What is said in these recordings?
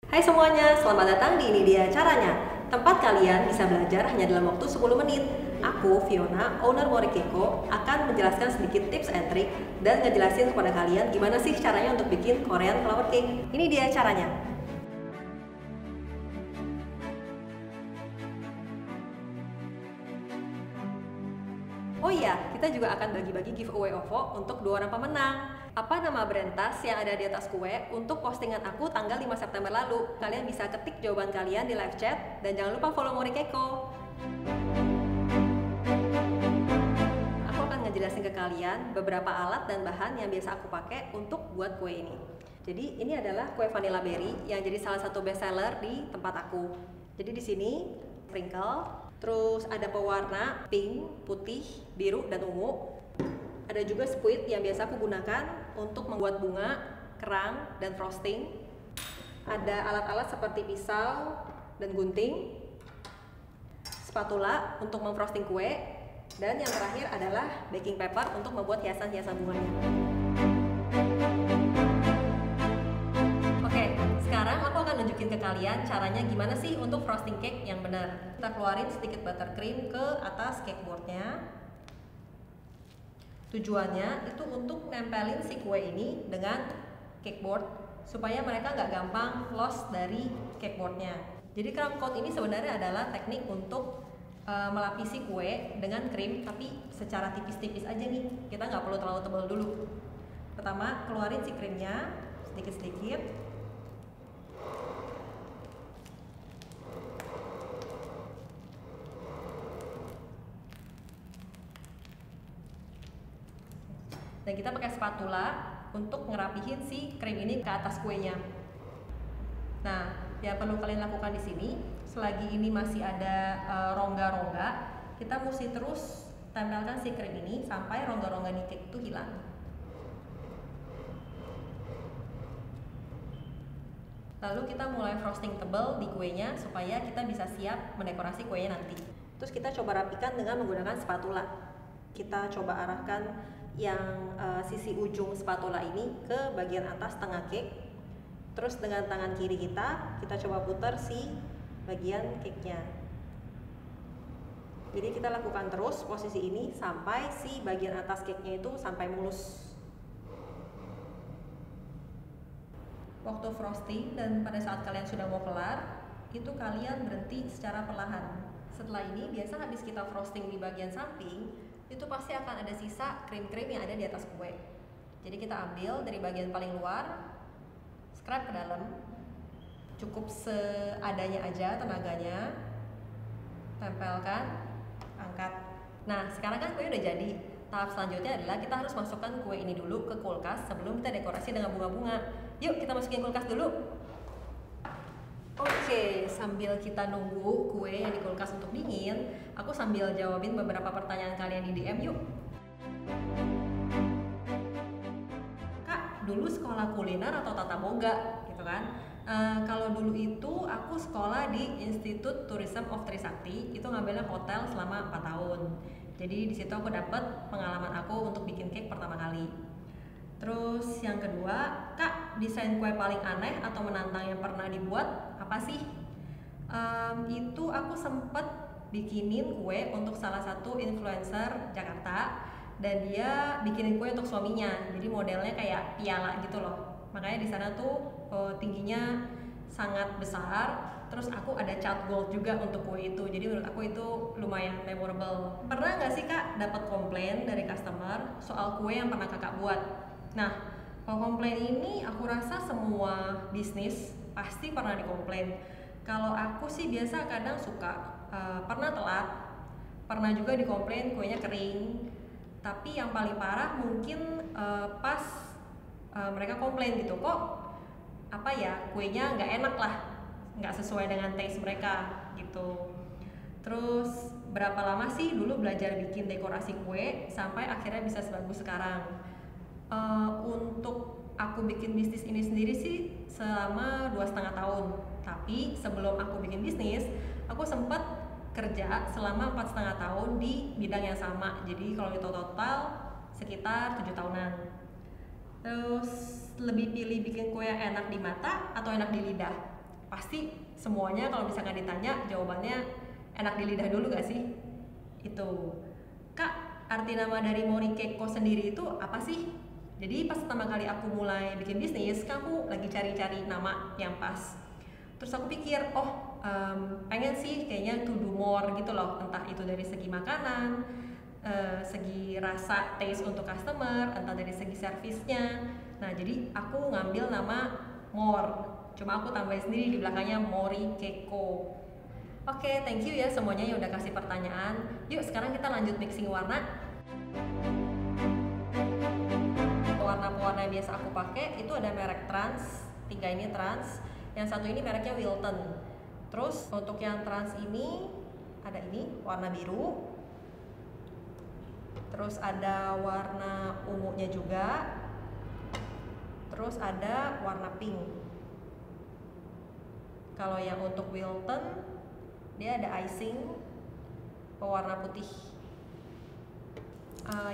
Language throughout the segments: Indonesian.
Hai semuanya, selamat datang di Ini Dia Caranya. Tempat kalian bisa belajar hanya dalam waktu 10 menit. Aku, Fiona, owner Morikeko, akan menjelaskan sedikit tips and trick dan ngejelasin kepada kalian gimana sih caranya untuk bikin Korean flower cake. Ini dia caranya. Oh iya, kita juga akan bagi-bagi giveaway OVO untuk 2 orang pemenang. Apa nama brand tas yang ada di atas kue untuk postingan aku tanggal 5 September lalu? Kalian bisa ketik jawaban kalian di live chat dan jangan lupa follow Morikeko. Aku akan ngejelasin ke kalian beberapa alat dan bahan yang biasa aku pakai untuk buat kue ini. Jadi ini adalah kue vanilla berry yang jadi salah satu best seller di tempat aku. Jadi di sini sprinkle. Terus ada pewarna pink, putih, biru, dan ungu. Ada juga squid yang biasa aku gunakan untuk membuat bunga, kerang, dan frosting. Ada alat-alat seperti pisau dan gunting, spatula untuk memfrosting kue, dan yang terakhir adalah baking paper untuk membuat hiasan-hiasan bunganya. Sekarang aku akan nunjukin ke kalian caranya gimana sih untuk frosting cake yang benar. Kita keluarin sedikit buttercream ke atas cakeboardnya. Tujuannya itu untuk nempelin si kue ini dengan cakeboard supaya mereka nggak gampang loss dari cakeboardnya. Jadi crumb coat ini sebenarnya adalah teknik untuk melapisi kue dengan krim, tapi secara tipis-tipis aja nih. Kita nggak perlu terlalu tebal dulu. Pertama, keluarin si krimnya sedikit-sedikit. Dan kita pakai spatula untuk ngerapihin si krim ini ke atas kuenya. Nah, yang perlu kalian lakukan di sini, selagi ini masih ada rongga-rongga, kita mesti terus tempelkan si krim ini sampai rongga-rongga di cake itu hilang. Lalu kita mulai frosting tebal di kuenya supaya kita bisa siap mendekorasi kuenya nanti. Terus kita coba rapikan dengan menggunakan spatula. Kita coba arahkan yang sisi ujung spatula ini ke bagian atas tengah cake. Terus dengan tangan kiri kita coba putar si bagian cake-nya. Jadi kita lakukan terus posisi ini sampai si bagian atas cake-nya itu sampai mulus. Waktu frosting dan pada saat kalian sudah mau kelar, itu kalian berhenti secara perlahan. Setelah ini biasa habis kita frosting di bagian samping, itu pasti akan ada sisa krim-krim yang ada di atas kue. Jadi kita ambil dari bagian paling luar, scrap ke dalam, cukup seadanya aja tenaganya, tempelkan, angkat. Nah, sekarang kan kue udah jadi. Tahap selanjutnya adalah kita harus masukkan kue ini dulu ke kulkas sebelum kita dekorasi dengan bunga-bunga. Yuk kita masukin kulkas dulu. Oke, sambil kita nunggu kue yang di kulkas untuk dingin, aku sambil jawabin beberapa pertanyaan kalian di DM yuk. Kak, dulu sekolah kuliner atau tata boga gitu kan? Kalau dulu itu aku sekolah di Institut Tourism of Trisakti, itu ngambilnya hotel selama 4 tahun. Jadi di situ aku dapat pengalaman aku untuk bikin cake pertama kali. Terus yang kedua, Kak, desain kue paling aneh atau menantang yang pernah dibuat apa sih? Itu aku sempet bikinin kue untuk salah satu influencer Jakarta, dan dia bikinin kue untuk suaminya. Jadi modelnya kayak piala gitu loh. Makanya di sana tuh tingginya sangat besar. Terus aku ada cat gold juga untuk kue itu. Jadi menurut aku itu lumayan memorable. Pernah nggak sih Kak dapat komplain dari customer soal kue yang pernah Kakak buat? Nah, kalau komplain ini aku rasa semua bisnis pasti pernah dikomplain. Kalau aku sih biasa kadang suka pernah telat, pernah juga dikomplain kuenya kering. Tapi yang paling parah mungkin pas mereka komplain gitu, kok apa ya, kuenya nggak enak lah, nggak sesuai dengan taste mereka gitu. Terus berapa lama sih dulu belajar bikin dekorasi kue sampai akhirnya bisa sebagus sekarang? Untuk aku bikin bisnis ini sendiri sih selama 2,5 tahun. Tapi sebelum aku bikin bisnis, aku sempat kerja selama 4,5 tahun di bidang yang sama. Jadi kalau di total sekitar 7 tahunan. Terus lebih pilih bikin kue yang enak di mata atau enak di lidah? pasti semuanya kalau misalkan ditanya jawabannya enak di lidah dulu gak sih? Itu. Kak, arti nama dari Mori Keiko sendiri itu apa sih? Jadi pas pertama kali aku mulai bikin bisnis, kan aku lagi cari-cari nama yang pas. Terus aku pikir, pengen sih kayaknya to do more gitu loh, entah itu dari segi makanan, segi rasa, taste untuk customer, entah dari segi servisnya. Nah, jadi aku ngambil nama More, cuma aku tambahin sendiri di belakangnya Mori Keiko. Oke, thank you ya semuanya yang udah kasih pertanyaan. Yuk sekarang kita lanjut mixing warna. Warna-warna yang biasa aku pakai itu ada merek Trans, 3 ini Trans, yang satu ini mereknya Wilton. Terus untuk yang Trans ini ada ini warna biru, terus ada warna ungunya juga, terus ada warna pink. Kalau yang untuk Wilton dia ada icing pewarna putih.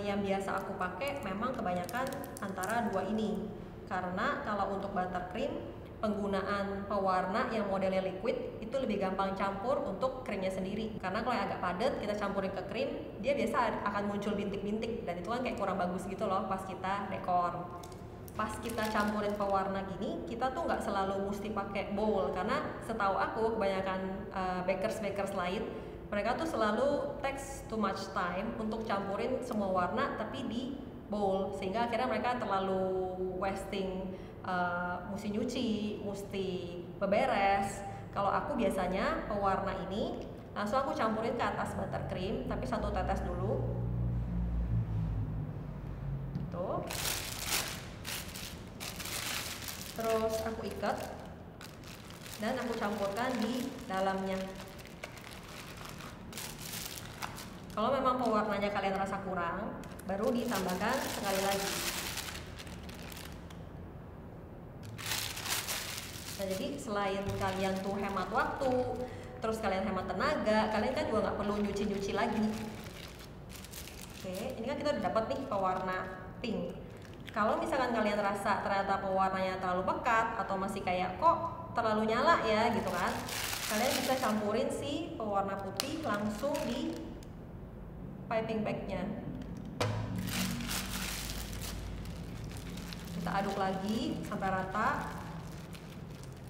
Yang biasa aku pakai memang kebanyakan antara dua ini, karena kalau untuk buttercream penggunaan pewarna yang modelnya liquid itu lebih gampang campur untuk krimnya sendiri, karena kalau yang agak padat kita campurin ke krim dia biasa akan muncul bintik-bintik dan itu kan kayak kurang bagus gitu loh pas kita dekor. Pas kita campurin pewarna gini kita tuh nggak selalu mesti pakai bowl, karena setahu aku kebanyakan bakers lain mereka tuh selalu takes too much time untuk campurin semua warna tapi di bowl, sehingga akhirnya mereka terlalu wasting, mesti nyuci, mesti beberes. Kalau aku biasanya pewarna ini langsung aku campurin ke atas buttercream, tapi 1 tetes dulu tuh, terus aku ikat dan aku campurkan di dalamnya. Kalau memang pewarnanya kalian rasa kurang, baru ditambahkan sekali lagi. Nah, jadi selain kalian tuh hemat waktu, terus kalian hemat tenaga, kalian kan juga nggak perlu nyuci-nyuci lagi. Oke, ini kan kita udah dapat nih pewarna pink. Kalau misalkan kalian rasa ternyata pewarnanya terlalu pekat atau masih kayak kok terlalu nyala ya gitu kan, kalian bisa campurin si pewarna putih langsung di piping bagnya. Kita aduk lagi sampai rata,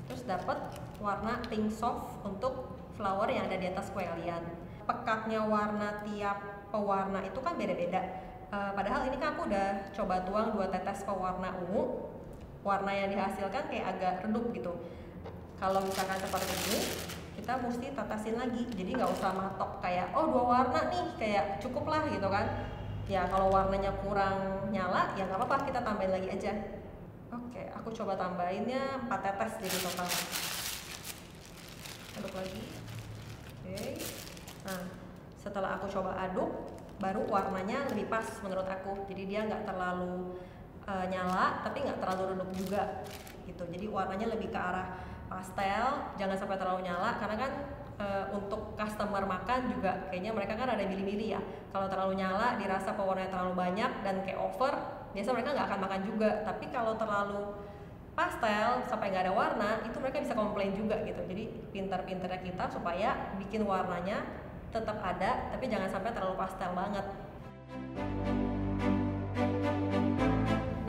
terus dapat warna pink soft untuk flower yang ada di atas kue kalian. Pekatnya warna tiap pewarna itu kan beda-beda. Padahal ini kan aku udah coba tuang 2 tetes pewarna ungu, warna yang dihasilkan kayak agak redup gitu. Kalau misalkan seperti ini kita mesti tetesin lagi, jadi nggak usah matok kayak 2 warna nih kayak cukup lah gitu kan. Ya kalau warnanya kurang nyala ya nggak apa-apa, kita tambahin lagi aja. Oke, aku coba tambahinnya 4 tetes jadi total. Aduk lagi. Oke. Nah, setelah aku coba aduk baru warnanya lebih pas menurut aku, jadi dia nggak terlalu nyala tapi nggak terlalu redup juga gitu. Jadi warnanya lebih ke arah pastel, jangan sampai terlalu nyala karena kan untuk customer makan juga kayaknya mereka kan ada milih-milih ya. Kalau terlalu nyala dirasa pewarnanya terlalu banyak dan kayak over, biasa mereka nggak akan makan juga. Tapi kalau terlalu pastel sampai nggak ada warna, itu mereka bisa komplain juga gitu. Jadi pinter-pinternya kita supaya bikin warnanya tetap ada tapi jangan sampai terlalu pastel banget.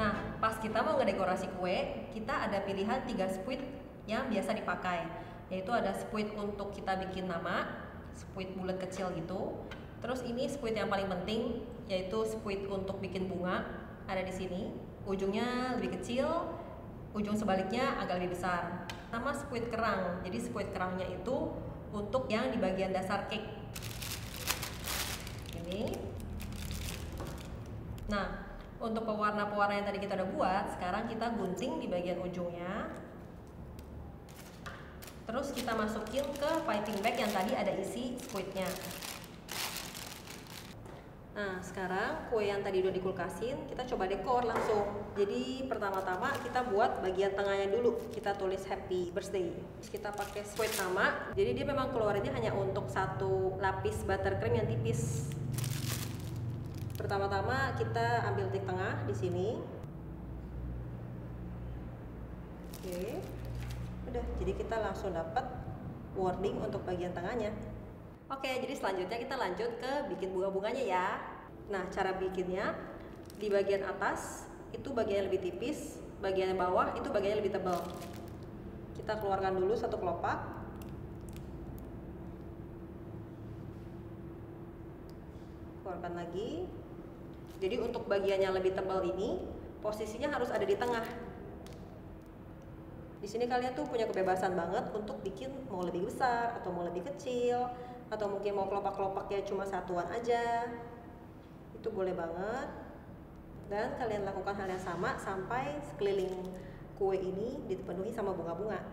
Nah, pas kita mau ngedekorasi kue, kita ada pilihan 3 squid yang biasa dipakai, yaitu ada squid untuk kita bikin nama, squid bulat kecil gitu. Terus ini squid yang paling penting, yaitu squid untuk bikin bunga, ada di sini. Ujungnya lebih kecil, ujung sebaliknya agak lebih besar. Sama squid kerang, jadi squid kerangnya itu untuk yang di bagian dasar cake. Ini. Nah, untuk pewarna-pewarna yang tadi kita udah buat, sekarang kita gunting di bagian ujungnya. Terus kita masukin ke piping bag yang tadi ada isi squidnya. Nah, sekarang kue yang tadi udah dikulkasin, kita coba dekor langsung. Jadi pertama-tama kita buat bagian tengahnya dulu. Kita tulis happy birthday. Terus kita pakai squid sama. Jadi dia memang keluarinnya hanya untuk 1 lapis buttercream yang tipis. Pertama-tama kita ambil titik tengah di sini. Oke. Udah, jadi kita langsung dapat wording untuk bagian tengahnya. Oke, jadi selanjutnya kita lanjut ke bikin bunga-bunganya ya. Nah, cara bikinnya di bagian atas itu bagian yang lebih tipis, bagian bawah itu bagian yang lebih tebal. Kita keluarkan dulu satu kelopak. Keluarkan lagi. Jadi untuk bagian yang lebih tebal ini posisinya harus ada di tengah. Di sini kalian tuh punya kebebasan banget untuk bikin mau lebih besar atau mau lebih kecil, atau mungkin mau kelopak-kelopaknya cuma satuan aja. Itu boleh banget. Dan kalian lakukan hal yang sama sampai sekeliling kue ini dipenuhi sama bunga-bunga.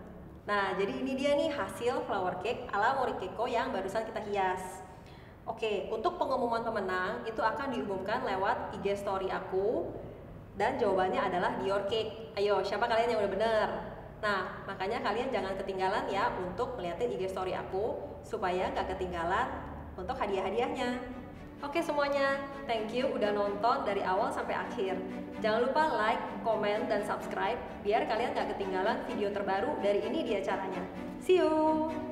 Nah, jadi ini dia nih hasil flower cake ala Morikeko yang barusan kita hias. Oke, untuk pengumuman pemenang itu akan diumumkan lewat IG story aku. Dan jawabannya adalah Dior Cake. Ayo, siapa kalian yang udah bener? Nah, makanya kalian jangan ketinggalan ya untuk melihatin IG story aku supaya nggak ketinggalan untuk hadiah-hadiahnya. Oke semuanya, thank you udah nonton dari awal sampai akhir. Jangan lupa like, komen, dan subscribe biar kalian nggak ketinggalan video terbaru dari Ini Dia Caranya. See you!